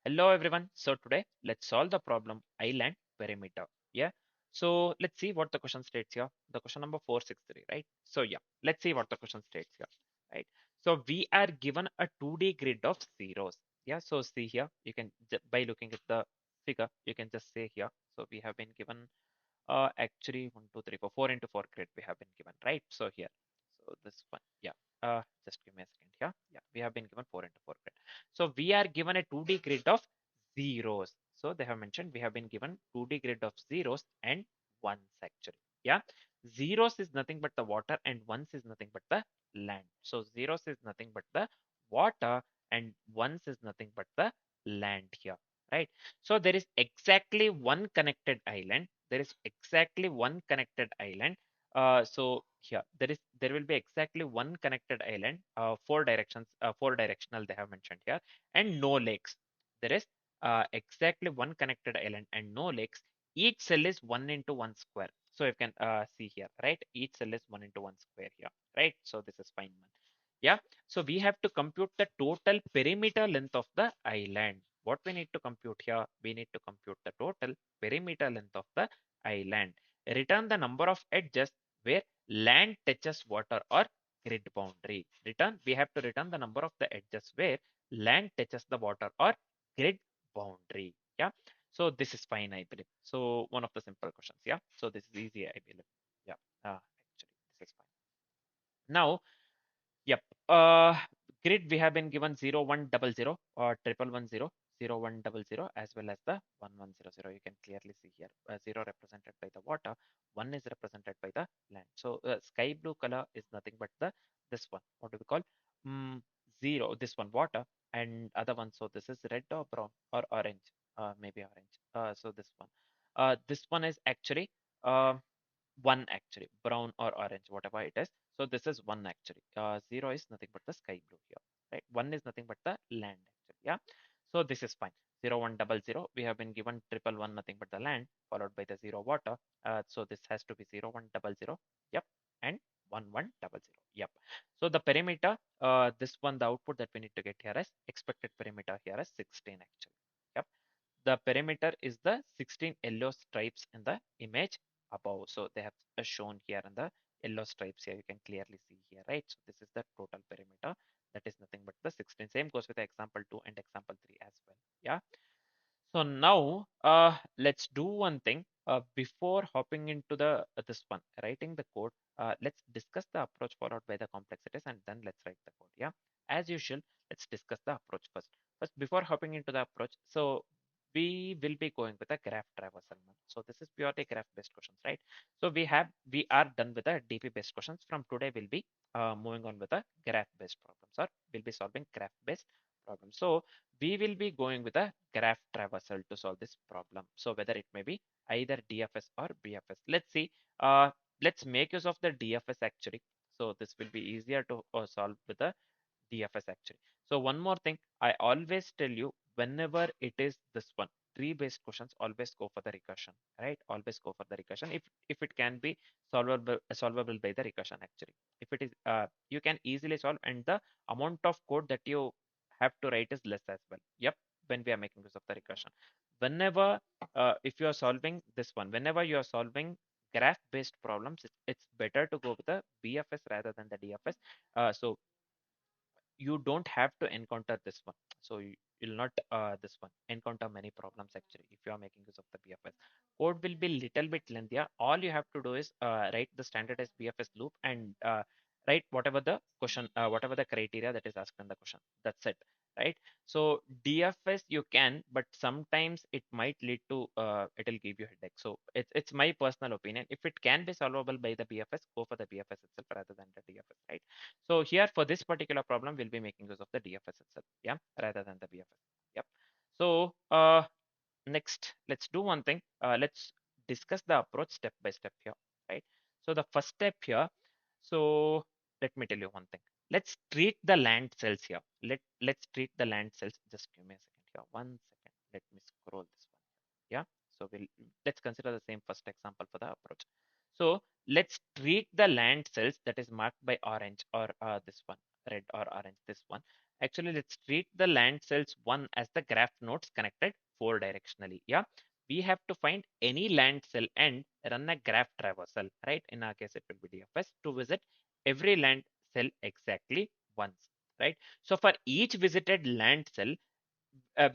Hello everyone. So today let's solve the problem island perimeter. Yeah. So let's see what the question states here. The question number 463, right? So yeah, let's see what the question states here, right? So we are given a 2D grid of zeros. Yeah. So see here, you can by looking at the figure, you can just say here. So we have been given actually 1, 2, 3, 4, 4 into 4 grid we have been given, right? So here, so this one, yeah. Just give me a second here. Yeah, we have been given 4 into 4 grid. So we are given a 2D grid of zeros. So they have mentioned we have been given 2D grid of zeros and ones actually. Yeah, zeros is nothing but the water and ones is nothing but the land. So zeros is nothing but the water and ones is nothing but the land here, right? So there is exactly one connected island. There is exactly one connected island. So here there will be exactly one connected island. Four directions, four directional they have mentioned here, and no lakes. There is exactly one connected island and no lakes. Each cell is 1 into 1 square. So you can see here, right? Each cell is 1 into 1 square here, right? So this is fine. Yeah. So we have to compute the total perimeter length of the island. What we need to compute here? We need to compute the total perimeter length of the island. Return the number of edges where land touches water or grid boundary. We have to return the number of the edges where land touches the water or grid boundary. Yeah. So this is fine, I believe. So one of the simple questions. Yeah. So this is easy, I believe. Yeah. Actually, this is fine. Now, yep. Grid we have been given 0, 1, 0, 0 or 1, 1, 1, 0, 0, 1, 0, 0 as well as the 1, 1, 0, 0. You can clearly see here 0 represented by the water, 1 is represented by the land. So sky blue color is nothing but the this one. What do we call? Mm, 0. This one water and other one. So this is red or brown or orange. Maybe orange. So this one. This one is actually uh, one actually brown or orange whatever it is. So this is one actually. Zero is nothing but the sky blue here, right? One is nothing but the land actually. Yeah. So this is fine. 0, 1, 0, 0 we have been given 1, 1, 1 nothing but the land followed by the 0 water. So this has to be 0, 1, 0, 0. Yep. And 1, 1, 0, 0. Yep. So the perimeter, this one, the output that we need to get here is expected perimeter here is 16 actually. Yep. The perimeter is the 16 yellow stripes in the image above. So they have shown here in the yellow stripes here. You can clearly see here, right? So this is the total perimeter. That is nothing but the 16. Same goes with example 2 and example 3 as well. Yeah. So now let's do one thing. Before hopping into the this one, writing the code, let's discuss the approach followed by the complexities and then let's write the code. Yeah. As usual, let's discuss the approach first. First, before hopping into the approach, so we will be going with a graph traversal. So this is purely graph-based questions, right? So we are done with the DP-based questions. From today, we'll be moving on with the graph-based problems, or we'll be solving graph-based problems. So we will be going with a graph traversal to solve this problem. So whether it may be either DFS or BFS. Let's see. Let's make use of the DFS actually. So this will be easier to solve with the DFS actually. So one more thing, I always tell you whenever it is this one, tree-based questions, always go for the recursion, right? Always go for the recursion if it can be solvable by the recursion actually. If it is, you can easily solve, and the amount of code that you have to write is less as well. Yep, when we are making use of the recursion. Whenever, if you are solving this one, whenever you are solving graph-based problems, it's better to go with the BFS rather than the DFS. So you don't have to encounter this one. So you'll not this one encounter many problems actually if you are making use of the BFS. Code will be little bit lengthier. All you have to do is write the standardized BFS loop and write whatever the question, whatever the criteria that is asked in the question. That's it, right? So DFS you can, but sometimes it might lead to it'll give you headache. So it's my personal opinion. If it can be solvable by the BFS, go for the BFS itself rather than the DFS, right? So here for this particular problem, we'll be making use of the DFS itself, yeah, rather than the BFS. Yep. So next, let's do one thing. Let's discuss the approach step by step here, right? So the first step here. So let me tell you one thing. Let's treat the land cells here. Let's treat the land cells. Just give me a second here. 1 second. Let me scroll this one. Yeah. So let's consider the same first example for the approach. So let's treat the land cells that is marked by orange or this one, red or orange, this one, Actually, let's treat the land cells 1 as the graph nodes connected 4 directionally. Yeah, we have to find any land cell and run a graph traversal, right? In our case, it will be DFS to visit every land cell exactly once, right? So for each visited land cell,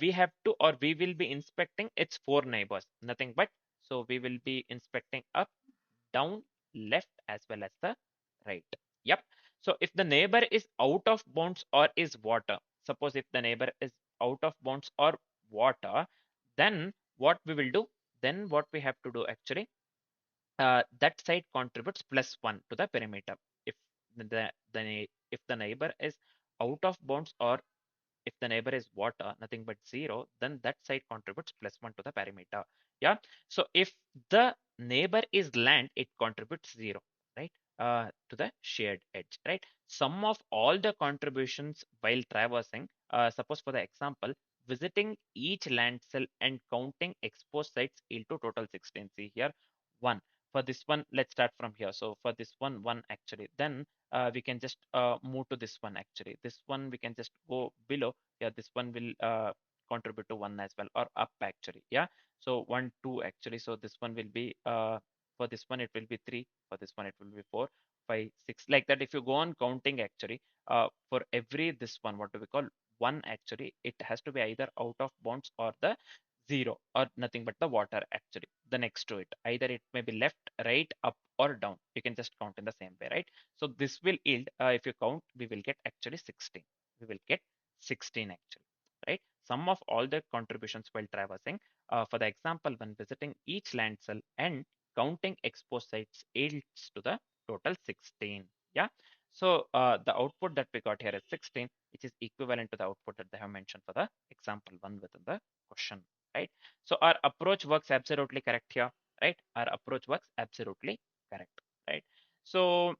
we have to, or we will be inspecting its 4 neighbors, nothing but. So we will be inspecting up, down, left, as well as the right. Yep. So if the neighbor is out of bounds or is water, suppose if the neighbor is out of bounds or water, then what we will do? Then what we have to do actually, that side contributes +1 to the perimeter. If if the neighbor is out of bounds or if the neighbor is water, nothing but 0, then that side contributes +1 to the perimeter. Yeah. So if the neighbor is land, it contributes 0, right? To the shared edge, right? Sum of all the contributions while traversing, suppose for the example, visiting each land cell and counting exposed sites into total 16. See here, 1. For this one, let's start from here. So for this one, 1 actually. Then we can just move to this one actually. This one we can just go below. Yeah, this one will contribute to 1 as well, or up actually. Yeah, so 1 2 actually. So this one will be for this one it will be 3, for this one it will be 4 5 6, like that. If you go on counting actually, for every this one, what do we call 1 actually, it has to be either out of bounds or the 0 or nothing but the water actually the next to it. Either it may be left, right, up or down. You can just count in the same way, right? So this will yield, if you count, we will get actually 16. We will get 16 actually, right? Sum of all the contributions while traversing. For the example, when visiting each land cell and counting exposed sites yields to the total 16. Yeah. So the output that we got here is 16, which is equivalent to the output that they have mentioned for the example 1 within the question, right? So our approach works absolutely correct here, right? Our approach works absolutely correct, right? So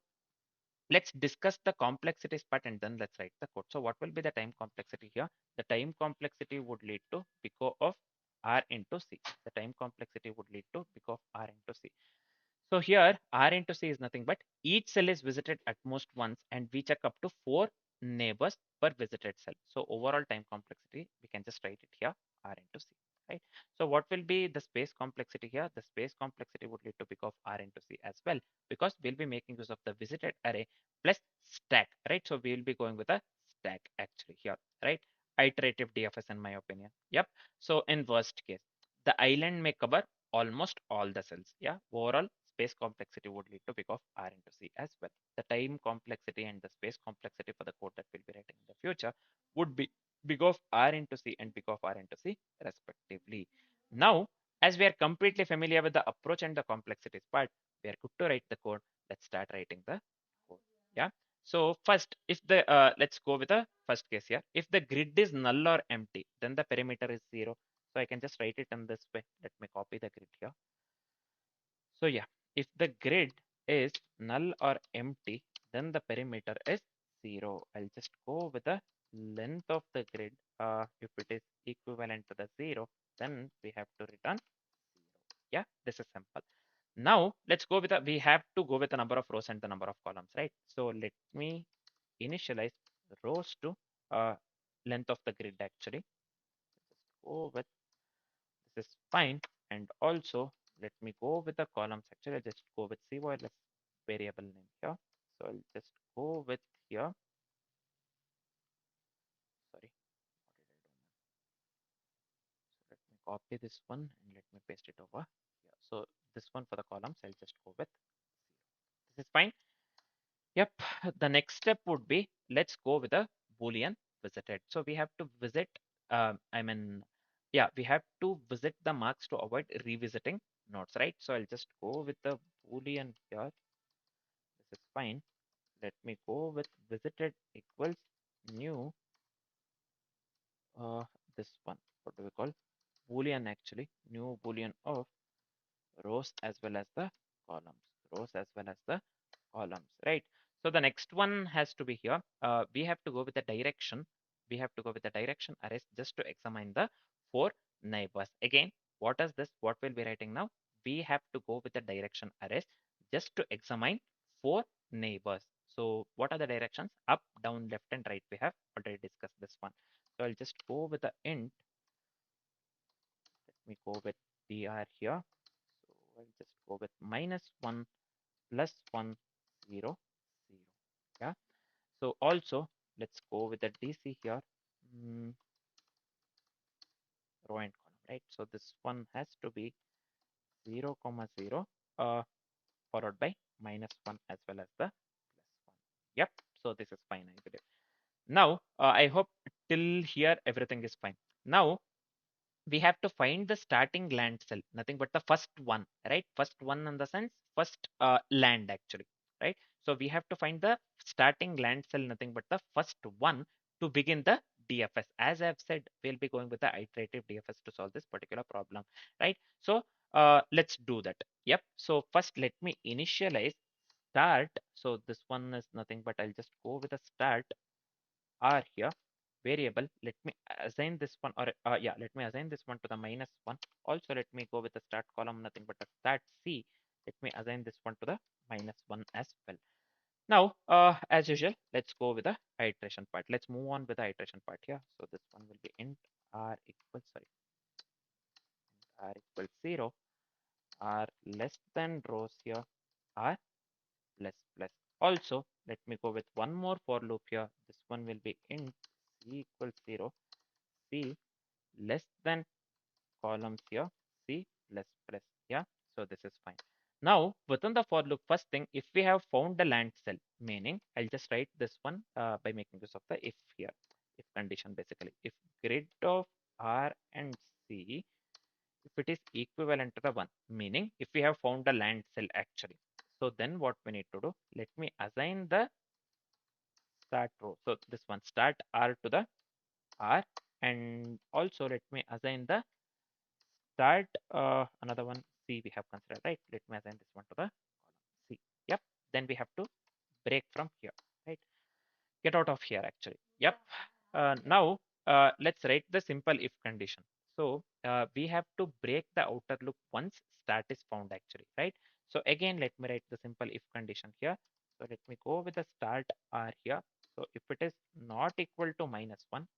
let's discuss the complexities part and then let's write the code. So what will be the time complexity here? The time complexity would lead to big of R into C. The time complexity would lead to big of R into C. So here R into C is nothing but each cell is visited at most once and we check up to 4 neighbors per visited cell. So overall time complexity, we can just write it here R into C, right? So what will be the space complexity here? The space complexity would lead to big of R into C as well, because we'll be making use of the visited array plus stack, right? So we'll be going with a stack actually here, right? Iterative DFS in my opinion. Yep. So in worst case, the island may cover almost all the cells. Yeah, overall space complexity would lead to big of R into C as well. The time complexity and the space complexity for the code that we'll be writing in the future would be big of R into C and big of R into C respectively. Now, as we are completely familiar with the approach and the complexities part, we are good to write the code. Let's start writing the code. Yeah. So first, if the let's go with the first case here. If the grid is null or empty, then the perimeter is 0. So I can just write it in this way. Let me copy the grid here. So yeah, if the grid is null or empty, then the perimeter is 0. I'll just go with the length of the grid. If it is equivalent to the 0, then we have to return 0. Yeah, this is simple. Now let's go with the, we have to go with the number of rows and the number of columns, right? So let me initialize rows to length of the grid actually. Just go with, this is fine. And also let me go with the columns. Actually, I'll just go with C wireless variable name here. So I'll just go with here. Sorry, what did I do? So let me copy this one and let me paste it over here. So this one for the columns, I'll just go with 0. This is fine. Yep. The next step would be, let's go with a Boolean visited. So we have to visit, I mean, yeah, we have to visit the marks to avoid revisiting nodes, right? So I'll just go with the Boolean here. This is fine. Let me go with visited equals new, uh, this one. What do we call? Boolean actually, new Boolean of rows as well as the columns, rows as well as the columns, right? So the next one has to be here. We have to go with the direction. We have to go with the direction arrays just to examine the 4 neighbors. Again, what is this? What we'll be writing now? We have to go with the direction arrays just to examine 4 neighbors. So what are the directions? Up, down, left, and right. We have already discussed this one. So I'll just go with the int. Let me go with dr here. So I'll just go with -1 plus 1 0 0. Yeah. So also let's go with the DC here. Mm, row and column, right? So this one has to be 0 comma 0 followed by -1 as well as the +1. Yep. So this is fine, I believe. Now I hope till here everything is fine. Now we have to find the starting land cell, nothing but the first one, right? First one in the sense first land actually, right? So we have to find the starting land cell, nothing but the first one to begin the DFS. As I've said, we'll be going with the iterative DFS to solve this particular problem, right? So let's do that. Yep. So first let me initialize start. So this one is nothing but I'll just go with a start R here variable. Let me assign this one, or yeah, let me assign this one to the -1. Also, let me go with the start column, nothing but a start C. Let me assign this one to the -1 as well. Now, as usual, let's go with the iteration part. Let's move on with the iteration part here. So this one will be int r equals, sorry, r equals 0, r less than rows here, r plus plus. Also, let me go with one more for loop here. This one will be int c equals 0, c less than columns here, c plus plus. Yeah, so this is fine. Now, within the for loop, first thing, if we have found the land cell, meaning I'll just write this one by making use of the if here, if condition basically. If grid of R and C, if it is equivalent to the 1, meaning if we have found the land cell actually. So then what we need to do, let me assign the start row. So this one start R to the R, and also let me assign the start another one C we have considered, right? Let me assign this one to the column C. Yep. Then we have to break from here, right? Get out of here actually. Yep. Now let's write the simple if condition. So we have to break the outer loop once start is found actually, right? So again, let me write the simple if condition here. So let me go with the start R here. So if it is not equal to -1,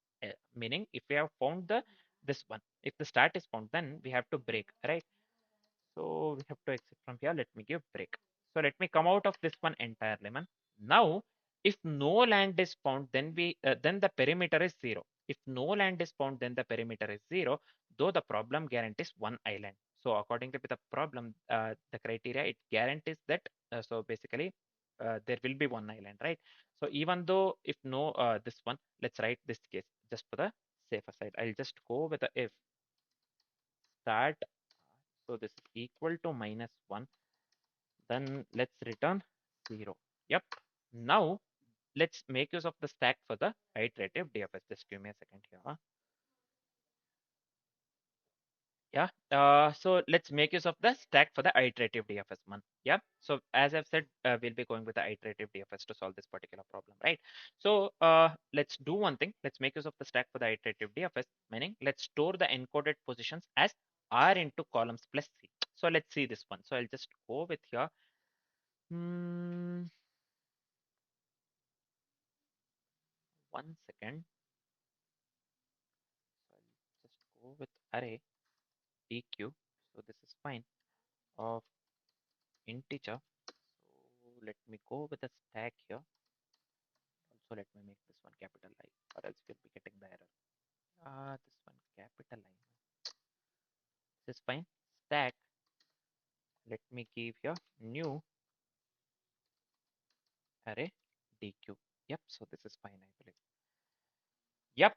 meaning if we have found the this one, if the start is found, then we have to break, right? So we have to exit from here. Let me give break. So let me come out of this one entirely, man. Now, if no land is found, then the perimeter is 0. If no land is found, then the perimeter is 0, though the problem guarantees one island. So according to the problem, the criteria, it guarantees that, so basically, there will be one island, right? So even though if no, this one, let's write this case just for the safer side. I'll just go with the if start. So this is equal to -1. Then let's return 0. Yep. Now let's make use of the stack for the iterative DFS. Just give me a second here. Yeah. So let's make use of the stack for the iterative DFS one. Yeah. So as I've said, we'll be going with the iterative DFS to solve this particular problem, right? So let's do one thing. Let's make use of the stack for the iterative DFS, meaning let's store the encoded positions as R into columns plus C. So let's see this one. So I'll just go with here. Hmm, 1 second. So I'll just go with array dq. So this is fine of integer. So let me go with the stack here. Also let me make this one capital I, or else we'll be getting the error. This one capital I. This is fine. Stack. Let me give here new array dq. Yep. So this is fine, I believe. Yep.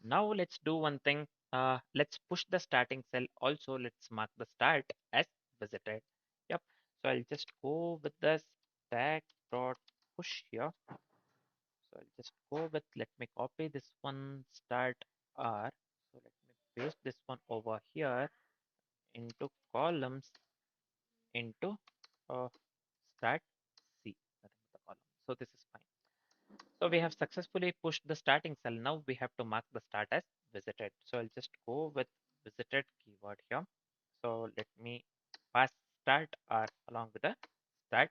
Now let's do one thing. Let's push the starting cell. Also, let's mark the start as visited. Yep. So I'll just go with the stack dot push here. So I'll just go with, let me copy this one start R. So let me paste this one over here into columns into start C. Nothing but the column. So this is fine. So we have successfully pushed the starting cell. Now we have to mark the start as visited. So I'll just go with visited keyword here. So let me pass start R along with the start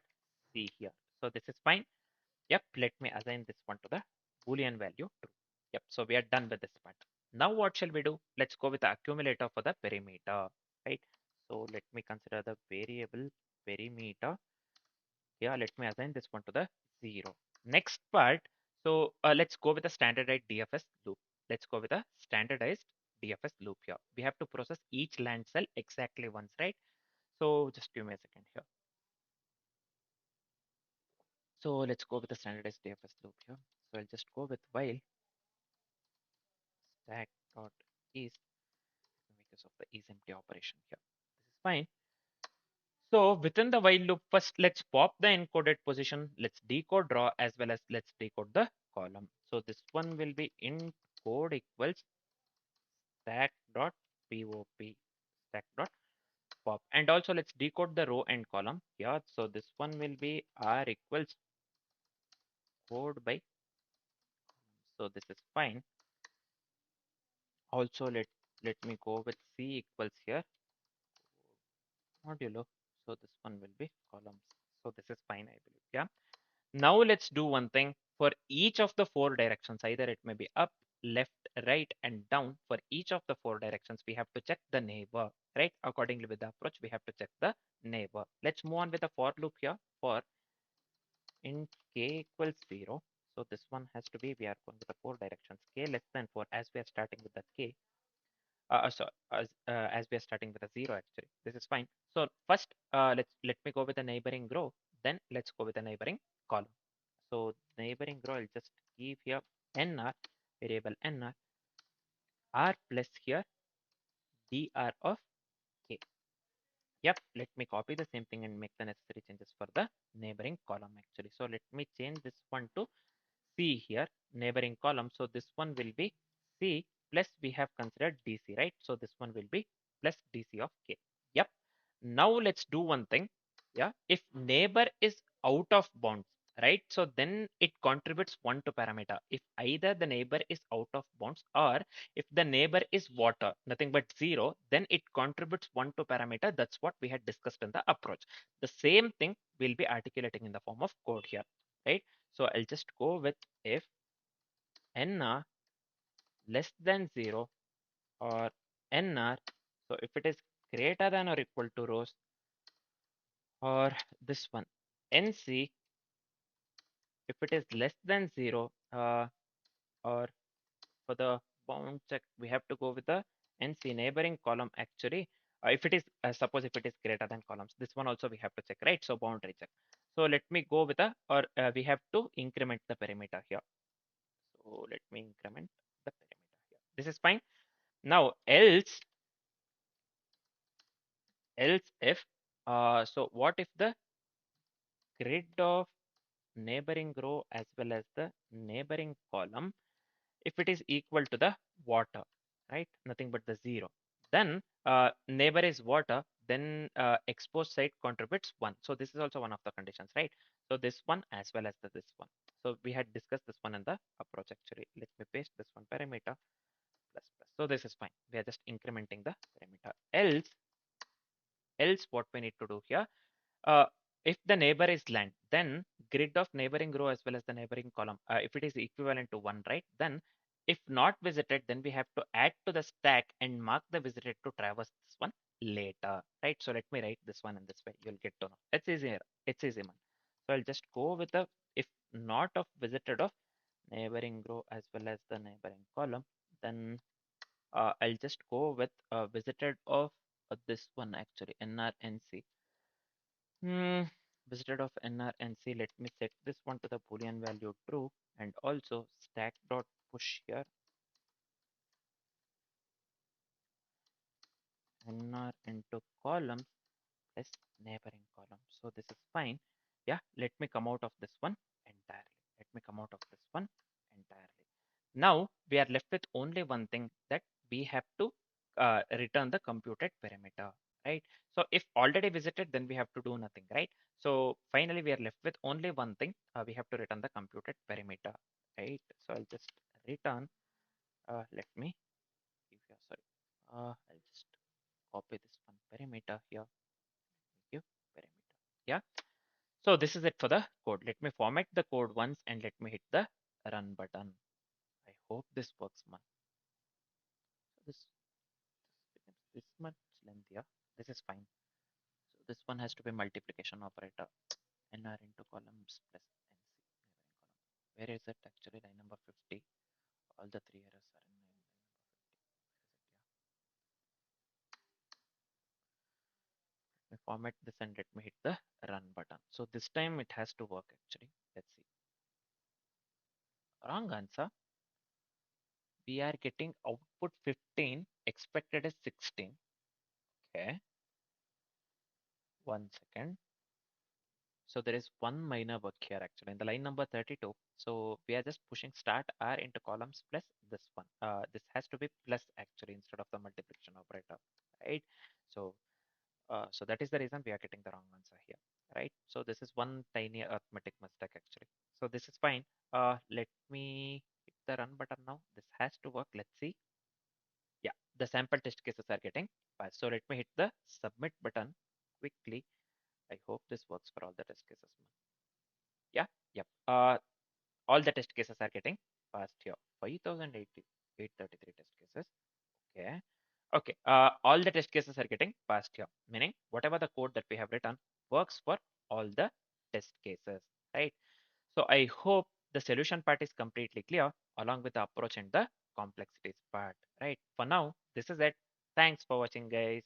C here. So this is fine. Yep, let me assign this one to the Boolean value true. Yep, so we are done with this part. Now what shall we do? Let's go with the accumulator for the perimeter, right? So let me consider the variable perimeter. Yeah, let me assign this one to the 0. Next part, so let's go with the standardized DFS loop. Let's go with a standardized DFS loop here. We have to process each land cell exactly once, right? So just give me a second here. So let's go with the standardized DFS loop here. So I'll just go with while stack dot is because of the is empty operation here. This is fine. So within the while loop, first let's pop the encoded position. Let's decode raw as well as let's decode the column. So this one will be int code equals stack dot pop stack dot pop. And also let's decode the row and column. Yeah. So this one will be r equals code by. So this is fine. Also let me go with c equals here modulo. So this one will be columns. So this is fine, I believe. Yeah. Now let's do one thing for each of the four directions. Either it may be up, left, right, and down. For each of the four directions, we have to check the neighbor, right? Accordingly with the approach, we have to check the neighbor. Let's move on with the for loop here. For int k equals 0. So this one has to be, we are going with the four directions. K less than 4 as we are starting with the k. Sorry, as we are starting with a 0 actually. This is fine. So first, let me go with the neighboring row. Then let's go with the neighboring column. So neighboring row, I'll just give here nr, variable nr, r plus here dr of k. Yep, let me copy the same thing and make the necessary changes for the neighboring column actually. So let me change this one to C here, neighboring column. So this one will be C plus we have considered DC, right? So this one will be plus DC of K. Yep. Now let's do one thing. Yeah. If neighbor is out of bounds, right? So then it contributes one to parameter. If either the neighbor is out of bounds or if the neighbor is water, nothing but 0, then it contributes one to parameter. That's what we had discussed in the approach. The same thing we'll be articulating in the form of code here, right? So I'll just go with if nr less than 0 or nr. So if it is greater than or equal to rows or this one nc if it is less than 0 or for the bound check we have to go with the nc neighboring column actually if it is suppose if it is greater than columns this one also we have to check, right? So boundary check. So let me go with a or we have to increment the perimeter here. So let me increment the perimeter here. This is fine. Now else if so what if the grid of neighboring row as well as the neighboring column if it is equal to the water, right? Nothing but the 0. Then neighbor is water, then exposed side contributes 1. So this is also one of the conditions, right? So this one as well as this one. So we had discussed this one in the approach actually. Let me paste this one parameter plus plus. So this is fine. We are just incrementing the parameter. Else what we need to do here uh, if the neighbor is land, then grid of neighboring row as well as the neighboring column, if it is equivalent to 1, right? Then if not visited, then we have to add to the stack and mark the visited to traverse this one later, right? So let me write this one in this way. You'll get to know. It's easier. It's easy one. So I'll just go with the if not of visited of neighboring row as well as the neighboring column, then I'll just go with visited of this one actually nrnc. Visited of nrnc. Let me set this one to the boolean value true and also stack dot push here nr into columns plus neighboring column. So this is fine. Yeah, let me come out of this one entirely. Let me come out of this one entirely. Now we are left with only one thing that we have to return the computed parameter, right? So if already visited, then we have to do nothing, right? So finally we are left with only one thing. We have to return the computed parameter, right? So I'll just return. Let me give you, sorry. I'll just copy this one parameter here. Give parameter. Yeah. So this is it for the code. Let me format the code once and let me hit the run button. I hope this works, man. This becomes this much lengthier. This is fine. So this one has to be multiplication operator. NR into columns plus NC. Where is it actually? Line number 50. All the three errors are in line number 50. Let me format this and let me hit the run button. So this time it has to work actually. Let's see. Wrong answer. We are getting output 15, expected is 16. Okay. 1 second. So there is one minor bug here actually in the line number 32. So we are just pushing start R into columns plus this one. This has to be plus actually instead of the multiplication operator, right? So so that is the reason we are getting the wrong answer here, right? So this is one tiny arithmetic mistake actually. So this is fine. Let me hit the run button now. This has to work. Let's see. Yeah, the sample test cases are getting passed. So let me hit the submit button quickly. I hope this works for all the test cases. Yeah, yep. All the test cases are getting passed here. 5,833 test cases. Okay. Okay. All the test cases are getting passed here, meaning whatever the code that we have written works for all the test cases, right? So I hope the solution part is completely clear along with the approach and the complexities part, right? For now, this is it. Thanks for watching, guys.